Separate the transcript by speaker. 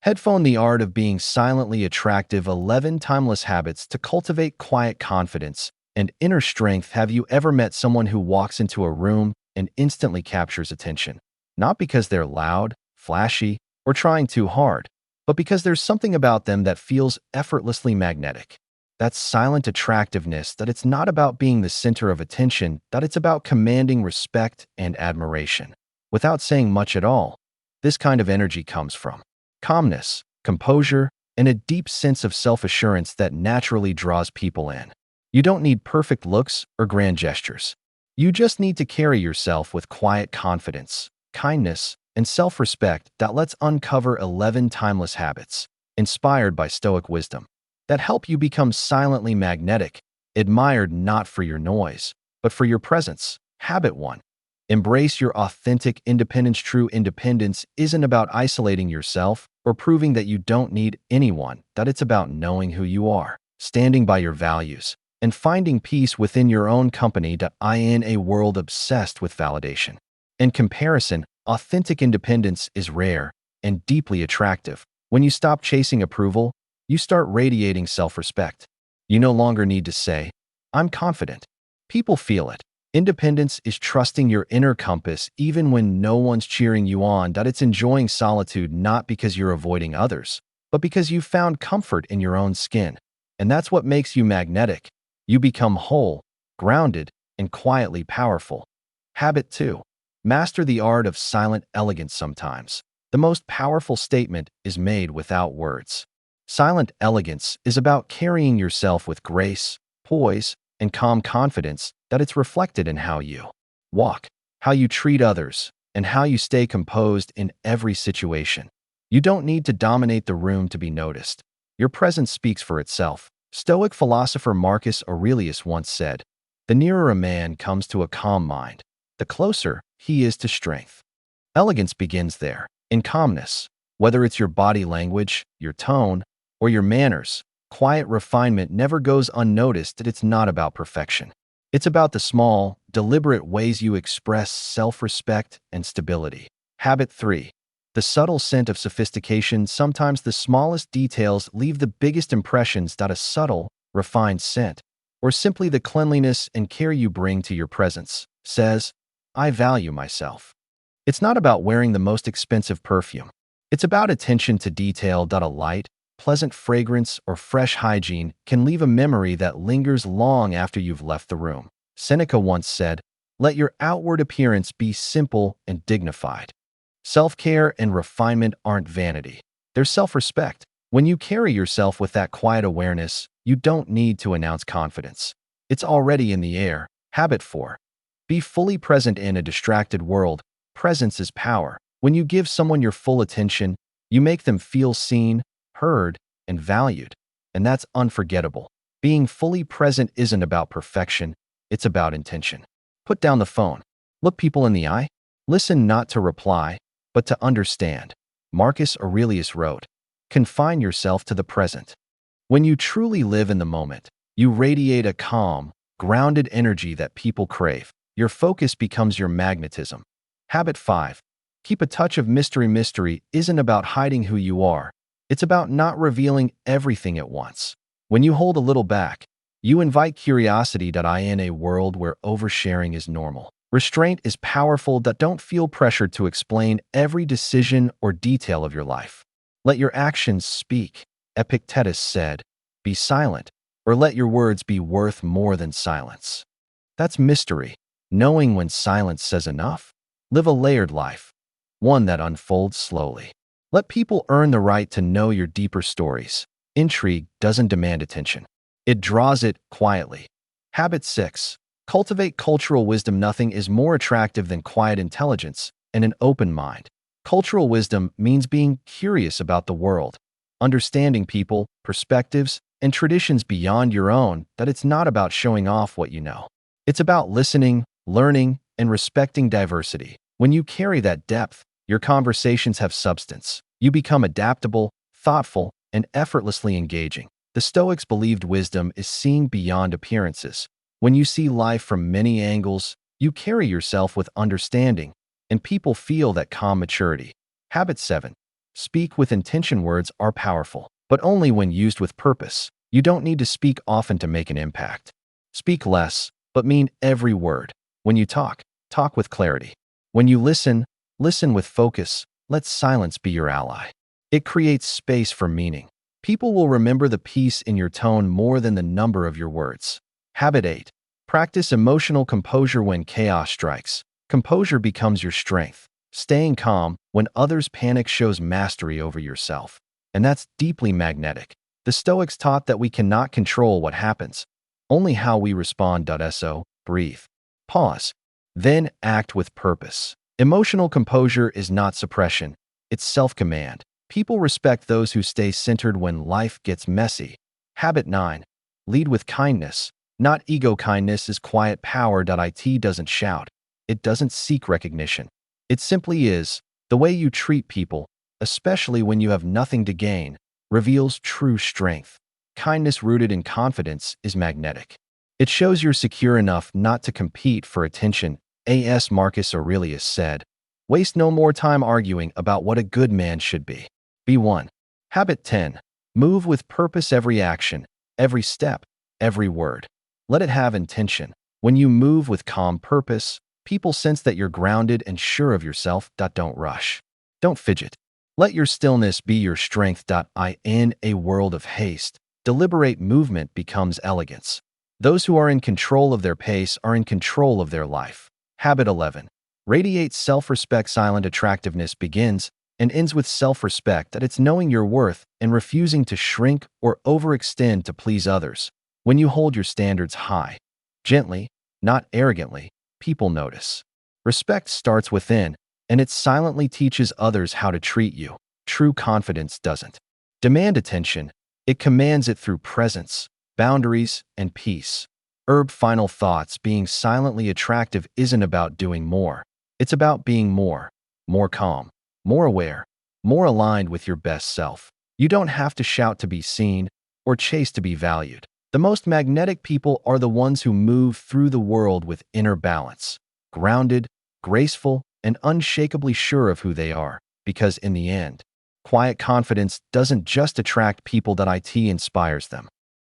Speaker 1: Headphone the art of being silently attractive 11 timeless habits to cultivate quiet confidence and inner strength. Have you ever met someone who walks into a room and instantly captures attention? Not because they're loud, flashy, or trying too hard, but because there's something about them that feels effortlessly magnetic. That's silent attractiveness, that it's not about being the center of attention, that it's about commanding respect and admiration. Without saying much at all, this kind of energy comes from calmness, composure, and a deep sense of self-assurance that naturally draws people in. You don't need perfect looks or grand gestures. You just need to carry yourself with quiet confidence, kindness, and self-respect that lets uncover 11 timeless habits, inspired by Stoic wisdom, that help you become silently magnetic, admired not for your noise, but for your presence. Habit 1. Embrace your authentic independence. True independence isn't about isolating yourself or proving that you don't need anyone, that it's about knowing who you are, standing by your values, and finding peace within your own company. In a world obsessed with validation and comparison, authentic independence is rare and deeply attractive. When you stop chasing approval, you start radiating self-respect. You no longer need to say, "I'm confident." People feel it. Independence is trusting your inner compass even when no one's cheering you on. It's enjoying solitude not because you're avoiding others, but because you've found comfort in your own skin. And that's what makes you magnetic. You become whole, grounded, and quietly powerful. Habit 2. Master the art of silent elegance. Sometimes the most powerful statement is made without words. Silent elegance is about carrying yourself with grace, poise, and calm confidence, that it's reflected in how you walk, how you treat others, and how you stay composed in every situation. You don't need to dominate the room to be noticed. Your presence speaks for itself. Stoic philosopher Marcus Aurelius once said, "The nearer a man comes to a calm mind, the closer he is to strength." Elegance begins there, in calmness. Whether it's your body language, your tone, or your manners, quiet refinement never goes unnoticed. It's not about perfection. It's about the small, deliberate ways you express self-respect and stability. Habit 3. The subtle scent of sophistication. Sometimes the smallest details leave the biggest impressions. A subtle, refined scent, or simply the cleanliness and care you bring to your presence, says, "I value myself." It's not about wearing the most expensive perfume. It's about attention to detail. A light, pleasant fragrance or fresh hygiene can leave a memory that lingers long after you've left the room. Seneca once said, "Let your outward appearance be simple and dignified." Self-care and refinement aren't vanity. They're self-respect. When you carry yourself with that quiet awareness, you don't need to announce confidence. It's already in the air. Habit 4. Be fully present in a distracted world. Presence is power. When you give someone your full attention, you make them feel seen, heard, and valued. And that's unforgettable. Being fully present isn't about perfection, it's about intention. Put down the phone. Look people in the eye. Listen not to reply, but to understand. Marcus Aurelius wrote, "Confine yourself to the present." When you truly live in the moment, you radiate a calm, grounded energy that people crave. Your focus becomes your magnetism. Habit 5. Keep a touch of mystery. Mystery isn't about hiding who you are. It's about not revealing everything at once. When you hold a little back, you invite curiosity. In a world where oversharing is normal, restraint is powerful. Don't feel pressured to explain every decision or detail of your life. Let your actions speak. Epictetus said, "Be silent, or let your words be worth more than silence." That's mystery, knowing when silence says enough. Live a layered life, one that unfolds slowly. Let people earn the right to know your deeper stories. Intrigue doesn't demand attention. It draws it quietly. Habit 6. Cultivate cultural wisdom. Nothing is more attractive than quiet intelligence and an open mind. Cultural wisdom means being curious about the world, understanding people, perspectives, and traditions beyond your own. It's not about showing off what you know. It's about listening, learning, and respecting diversity. When you carry that depth, your conversations have substance. You become adaptable, thoughtful, and effortlessly engaging. The Stoics believed wisdom is seeing beyond appearances. When you see life from many angles, you carry yourself with understanding, and people feel that calm maturity. Habit 7. Speak with intention. Words are powerful, but only when used with purpose. You don't need to speak often to make an impact. Speak less, but mean every word. When you talk, talk with clarity. When you listen, listen with focus. Let silence be your ally. It creates space for meaning. People will remember the peace in your tone more than the number of your words. Habit 8. Practice emotional composure when chaos strikes. Composure becomes your strength. Staying calm when others panic shows mastery over yourself. And that's deeply magnetic. The Stoics taught that we cannot control what happens, only how we respond. So, breathe. Pause. Then act with purpose. Emotional composure is not suppression, it's self-command. People respect those who stay centered when life gets messy. Habit 9. Lead with kindness. Not ego. Kindness is quiet power. It doesn't shout. It doesn't seek recognition. It simply is. The way you treat people, especially when you have nothing to gain, reveals true strength. Kindness rooted in confidence is magnetic. It shows you're secure enough not to compete for attention. As Marcus Aurelius said, waste no more time arguing about what a good man should be. B1. Habit 10. Move with purpose. Every action, every step, every word. Let it have intention. When you move with calm purpose, people sense that you're grounded and sure of yourself. Don't rush. Don't fidget. Let your stillness be your strength. In a world of haste, deliberate movement becomes elegance. Those who are in control of their pace are in control of their life. Habit 11. Radiate self-respect. Silent attractiveness begins and ends with self-respect. It's knowing your worth and refusing to shrink or overextend to please others. When you hold your standards high, gently, not arrogantly, people notice. Respect starts within, and it silently teaches others how to treat you. True confidence doesn't demand attention. It commands it through presence, boundaries, and peace. Final thoughts. Being silently attractive isn't about doing more. It's about being more calm, more aware, more aligned with your best self. You don't have to shout to be seen or chase to be valued. The most magnetic people are the ones who move through the world with inner balance, grounded, graceful, and unshakably sure of who they are. Because in the end, quiet confidence doesn't just attract people. It inspires them.